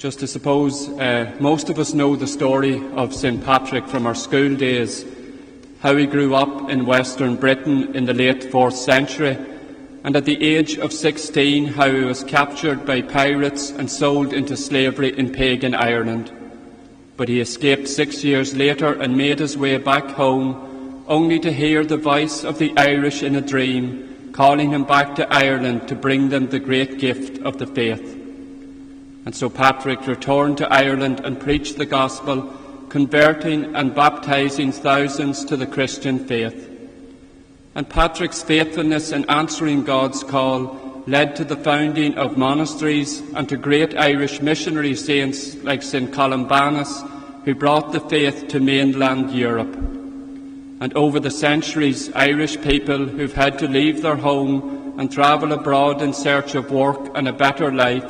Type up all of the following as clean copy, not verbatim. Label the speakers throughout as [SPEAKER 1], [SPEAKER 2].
[SPEAKER 1] Just to suppose most of us know the story of St. Patrick from our school days, how he grew up in Western Britain in the late 4th century, and at the age of 16 how he was captured by pirates and sold into slavery in pagan Ireland. But he escaped 6 years later and made his way back home, only to hear the voice of the Irish in a dream, calling him back to Ireland to bring them the great gift of the faith. And so Patrick returned to Ireland and preached the gospel, converting and baptizing thousands to the Christian faith. And Patrick's faithfulness in answering God's call led to the founding of monasteries and to great Irish missionary saints like St. Columbanus, who brought the faith to mainland Europe. And over the centuries, Irish people who've had to leave their home and travel abroad in search of work and a better life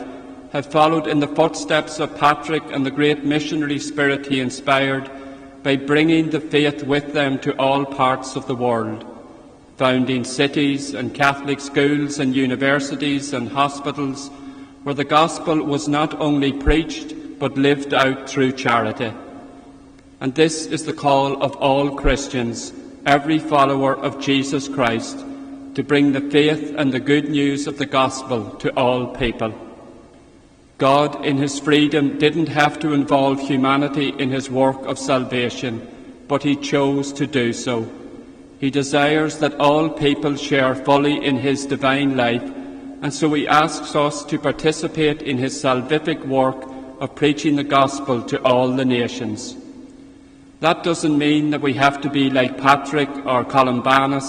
[SPEAKER 1] have followed in the footsteps of Patrick and the great missionary spirit he inspired by bringing the faith with them to all parts of the world, founding cities and Catholic schools and universities and hospitals where the gospel was not only preached but lived out through charity. And this is the call of all Christians, every follower of Jesus Christ, to bring the faith and the good news of the gospel to all people. God, in his freedom, didn't have to involve humanity in his work of salvation, but he chose to do so. He desires that all people share fully in his divine life, and so he asks us to participate in his salvific work of preaching the gospel to all the nations. That doesn't mean that we have to be like Patrick or Columbanus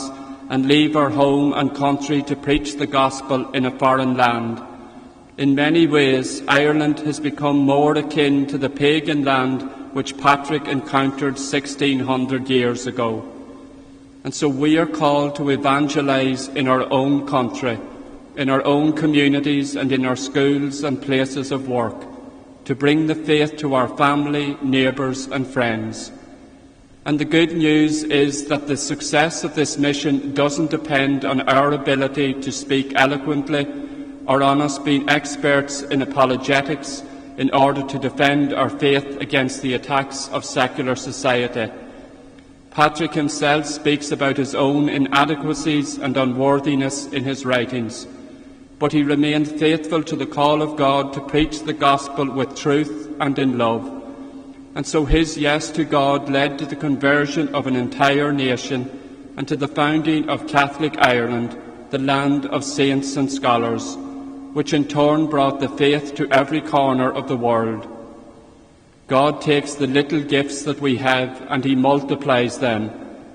[SPEAKER 1] and leave our home and country to preach the gospel in a foreign land. In many ways, Ireland has become more akin to the pagan land which Patrick encountered 1600 years ago. And so we are called to evangelise in our own country, in our own communities and in our schools and places of work, to bring the faith to our family, neighbours and friends. And the good news is that the success of this mission doesn't depend on our ability to speak eloquently or on us being experts in apologetics in order to defend our faith against the attacks of secular society. Patrick himself speaks about his own inadequacies and unworthiness in his writings, but he remained faithful to the call of God to preach the gospel with truth and in love. And so his yes to God led to the conversion of an entire nation and to the founding of Catholic Ireland, the land of saints and scholars, which in turn brought the faith to every corner of the world. God takes the little gifts that we have and he multiplies them,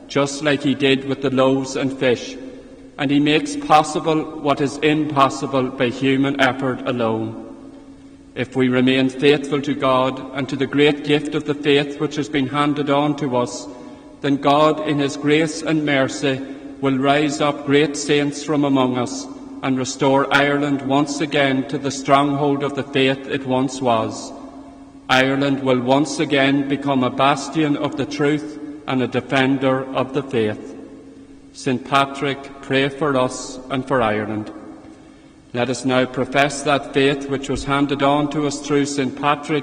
[SPEAKER 1] just like he did with the loaves and fish, and he makes possible what is impossible by human effort alone. If we remain faithful to God and to the great gift of the faith which has been handed on to us, then God, in his grace and mercy, will rise up great saints from among us and restore Ireland once again to the stronghold of the faith it once was. Ireland will once again become a bastion of the truth and a defender of the faith. St. Patrick, pray for us and for Ireland. Let us now profess that faith which was handed on to us through St. Patrick